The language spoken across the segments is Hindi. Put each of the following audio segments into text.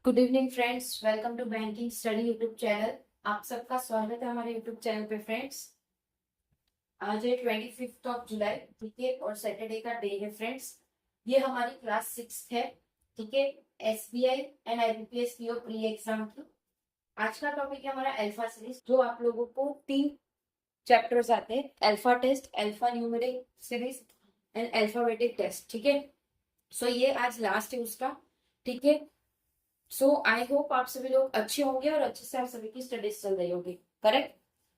Good evening friends, welcome to banking study YouTube channel. आप सबका स्वागत है हमारे यूट्यूब चैनल पे फ्रेंड्स। आज है 25 जुलाई, ठीक है, और सैटरडे का डे है फ्रेंड्स। ये हमारी क्लास 6 है, ठीक है, SBI and IBPS PO pre exam की। आज का टॉपिक है हमारा अल्फा सीरीज, जो आप लोगों को 3 चैप्टर्स आते हैं, alpha test, alphanumeric series and alphabetic test, ठीक है। सो ये आज लास्ट है उसका, ठीक है। सो आई होप आप सभी लोग अच्छे होंगे और अच्छे से आप सभी की स्टडीज चल रही होगी, करेक्ट।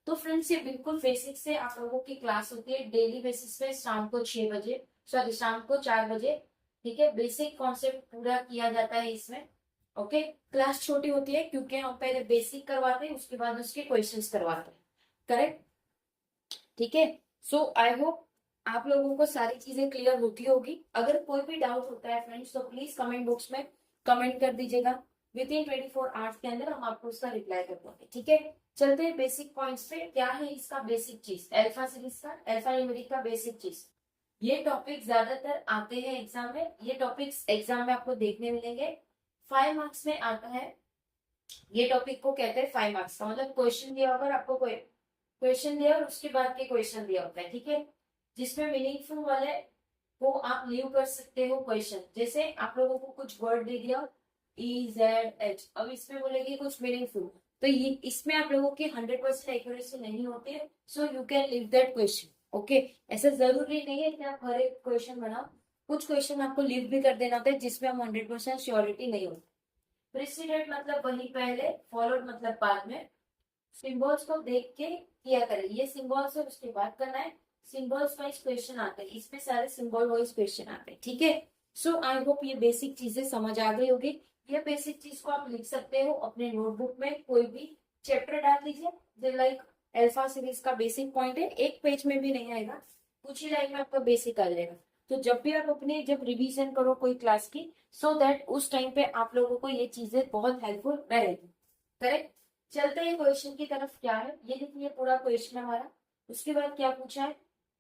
तो फ्रेंड्स, ये बिल्कुल बेसिक से आप लोगों की क्लास होती है डेली बेसिस पे, शाम को 6 बजे, सॉरी शाम को 4 बजे, ठीक है। बेसिक कॉन्सेप्ट पूरा किया जाता है इसमें, ओके। क्लास छोटी होती है क्योंकि हम पहले बेसिक करवाते हैं, उसके बाद उसके क्वेश्चंस करवाते हैं, करेक्ट, ठीक है। सो आई होप आप लोगों को सारी चीजें क्लियर होती होगी। अगर कोई भी डाउट होता है फ्रेंड्स, तो प्लीज कमेंट बॉक्स में कमेंट कर दीजिएगा। विद इन 24 आवर्स के अंदर हम आपको उसका रिप्लाई कर देंगे, ठीक है। चलते हैं बेसिक पॉइंट्स पे। क्या है इसका बेसिक चीज, अल्फा सीरीज का, अल्फा न्यूमेरिक का बेसिक चीज। ये टॉपिक ज्यादातर आते हैं एग्जाम में, ये टॉपिक्स एग्जाम में आपको देखने मिलेंगे। 5 मार्क्स में आता है। ये टॉपिक को कहते हैं 5 मार्क्स का, मतलब क्वेश्चन दिया होगा, आपको कोई क्वेश्चन दिया और उसके बाद के क्वेश्चन दिया होता है, ठीक है। जिसमें मीनिंगफुल वाले को आप लीव कर सकते हो क्वेश्चन। जैसे आप लोगों को कुछ वर्ड दे दिया, EZH, अब इसमें बोलेगी कुछ मीनिंगफुल, तो ये इसमें आप लोगों की 100% एक्यूरेसी नहीं होती है, so you can leave that question, okay. ऐसा जरूरी नहीं है कि आप हर एक क्वेश्चन बनाओ, कुछ क्वेश्चन आपको लीव भी कर देना होता है जिसमें हम 100% श्योरिटी नहीं होती। प्रेसिडेंट मतलब वही पहले, फॉलोड मतलब बाद में। सिंबल्स को देख के किया करें, ये सिंबल्स है उसके बाद करना है। सिंबल्स वाइज क्वेश्चन आते हैं, इसमें सारे सिंबल वाइज क्वेश्चन आते हैं, ठीक है। सो आई होप ये बेसिक चीजें समझ आ गई होगी। ये बेसिक चीज को आप लिख सकते हो अपने नोटबुक में, कोई भी चैप्टर डाल दीजिए। लाइक अल्फा सीरीज का बेसिक पॉइंट है, एक पेज में भी नहीं आएगा, कुछ ही लाइन में आपका बेसिक आ जाएगा। तो जब भी आप अपने जब रिवीजन करो कोई क्लास की, सो दैट उस टाइम पे आप लोगों को ये चीजें बहुत हेल्पफुल रहेगी, करेक्ट। चलते हैं क्वेश्चन की तरफ। क्या है ये देखिए, पूरा क्वेश्चन हमारा। उसके बाद क्या पूछा है,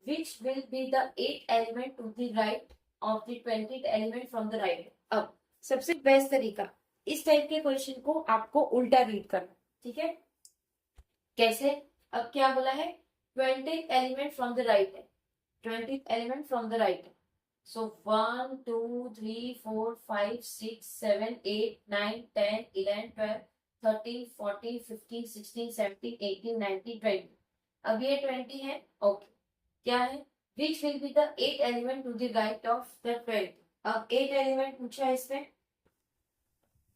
which will be the 8 element to the right of the 20 element from the right. अब सबसे बेस्ट तरीका इस टाइप के क्वेश्चन को आपको उल्टा रीड करना, ठीक है। कैसे, अब क्या बोला है, 20 एलिमेंट फ्रॉम द राइट है, 20 एलिमेंट फ्रॉम द राइट है। सो 1 2 3 4 5 6 7 8 9 10 11 12 13 14 15 16 17 18 19 20। अब ये 20 है, ओके। क्या है, which will be the 8 element to the right of the 20। अब 8 एलिमेंट पूछा है इसमें,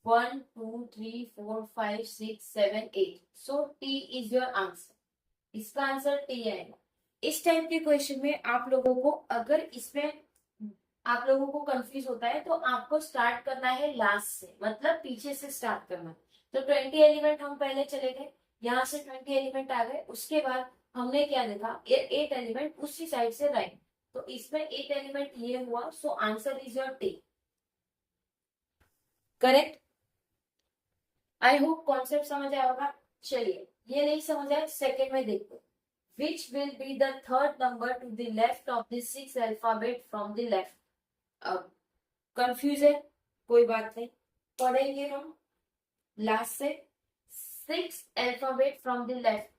1 2 3 4 5 6 7 8। So T is your answer, इसका आंसर टी आएगा। इस टाइप के क्वेश्चन में आप लोगों को, अगर इसमें आप लोगों को कंफ्यूज होता है, तो आपको स्टार्ट करना है लास्ट से, मतलब पीछे से स्टार्ट करना। तो 20 एलिमेंट हम पहले चले गए, यहाँ से 20 एलिमेंट आ गए, उसके बाद हमने क्या देखा, 8 एलिमेंट उसी साइड से राइट। तो इसमें 8 एलिमेंट ये हुआ, so answer is your T, correct. I hope concept समझ आया होगा। चलिए, ये नहीं समझ आया, सेकेंड में देखो। विच will be the third number to the left of the 6 alphabet from the left. अब कंफ्यूज है, कोई बात नहीं, पढ़ेंगे हम लास्ट से। 6 alphabet from the left,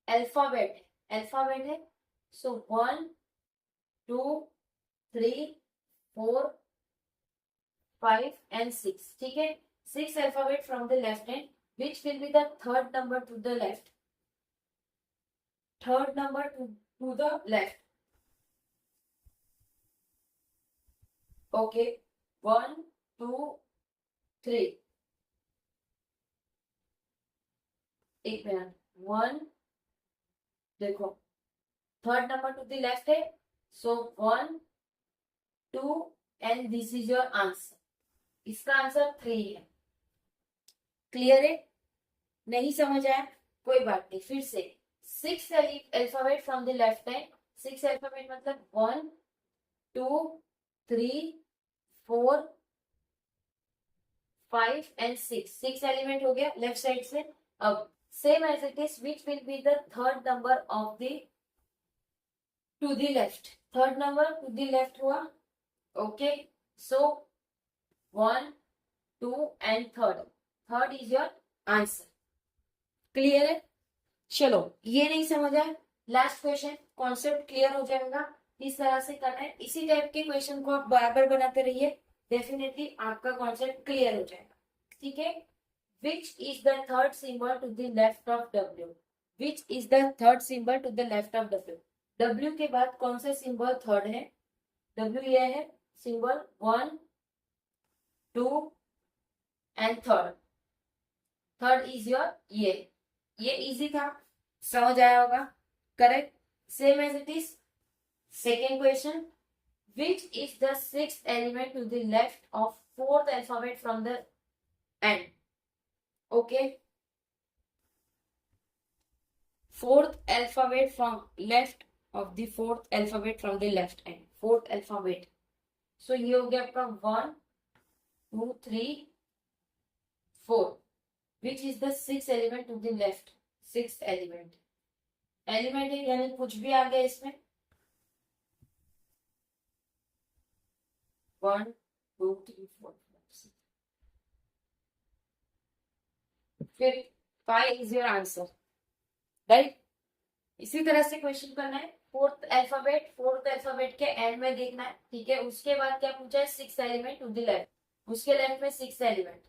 alphabet alphabet है। सो 1 2 3 4 5 एंड 6, ठीक है। 6 alphabet from the left hand, which will be the third number to the left, third number to the left, okay. 1 2 3, एक मिनट, 1, देखो third number to the left है, सो 1 2 and this is your answer. इसका आंसर 3 है, क्लियर है। नहीं समझ आया, कोई बात नहीं, फिर से। 6 alphabet from the left hand, 6 alphabet मतलब 1 2 3 4 5 एंड 6, 6 एलिमेंट हो गया लेफ्ट साइड से। अब same as it is, which will be the third number of the to the left, third number to the left हुआ, okay. So 1 2 and third is your answer. Clear है? चलो, ये नहीं समझ आया, लास्ट क्वेश्चन, कॉन्सेप्ट क्लियर हो जाएगा। इस तरह से करना है, इसी टाइप के क्वेश्चन को आप बराबर बनाते रहिए, डेफिनेटली आपका कॉन्सेप्ट क्लियर हो जाएगा। ठीक है। Which is the third symbol to the left of W? Which is the third symbol to the left of W? W के बाद कौन सा सिंबल थर्ड है? डब्ल्यू ये है symbol 1 2 and third is your ये इजी था, समझ आया होगा। Correct, same as it is. Second question, which is the sixth element to the left of fourth alphabet from the end? Okay, fourth alphabet from left of the fourth alphabet from the left end, fourth alphabet. So ये हो गया आपका 1 2 3 4. Which is the sixth element to the left? Sixth element है यानी कुछ भी आ गया इसमें। 1 2 3 4 5 6, फिर 5 इज योर आंसर, राइट। इसी तरह से क्वेश्चन करना है, फोर्थ अल्फाबेट के एंड में देखना है। ठीक है, उसके बाद क्या पूछा है? Six element to the left, उसके लेफ्ट में six element.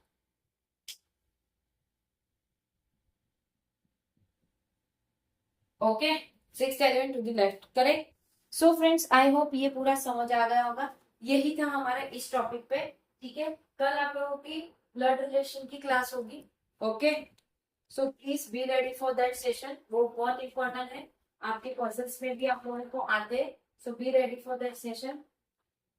Okay, six element to the left, correct. So friends, I hope ये पूरा समझ आ गया होगा। यही था हमारा इस टॉपिक पे। ठीक है, कल आप लोगों की ब्लड रिलेशन की क्लास होगी। Okay, so please be ready for that session, वो बहुत इंपॉर्टेंट है, आपके क्वेश्चंस में भी आप लोगों को आते हैं। So be ready for that session,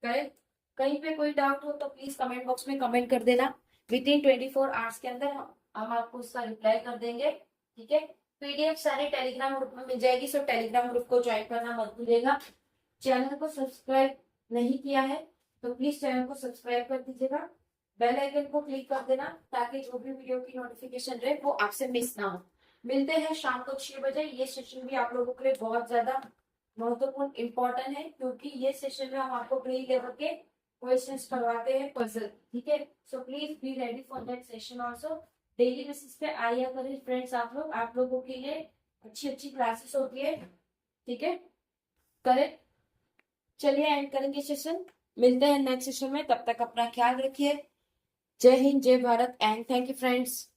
correct. कहीं पे कोई डाउट हो तो प्लीज कमेंट बॉक्स में कमेंट कर देना, विद इन 24 आवर्स के अंदर हम आपको उसका रिप्लाई कर देंगे। ठीक है, पीडीएफ सारे टेलीग्राम ग्रुप में मिल जाएगी, सो टेलीग्राम ग्रुप को ज्वाइन करना मत भूलिएगा। चैनल को सब्सक्राइब नहीं किया है तो प्लीज चैनल को सब्सक्राइब कर दीजिएगा, बेल आइकन को क्लिक कर देना ताकि जो भी वीडियो की नोटिफिकेशन रहे वो आपसे मिस ना हो। मिलते हैं शाम को 6 बजे। ये सेशन भी आप लोगों के लिए बहुत ज्यादा महत्वपूर्ण इंपॉर्टेंट है, क्योंकि ये सेशन में हम आपको प्री लेवल के क्वेश्चंस करवाते हैं, पजल। ठीक है, so please be ready for that session also. Daily basis पे आया करें फ्रेंड्स, आप लोगों के लिए अच्छी क्लासेस होती है। ठीक है, करेक्ट। चलिए एंड करेंगे सेशन, मिलते हैं नेक्स्ट सेशन में, तब तक अपना ख्याल रखिए। जय हिंद, जय Bharat and thank you friends.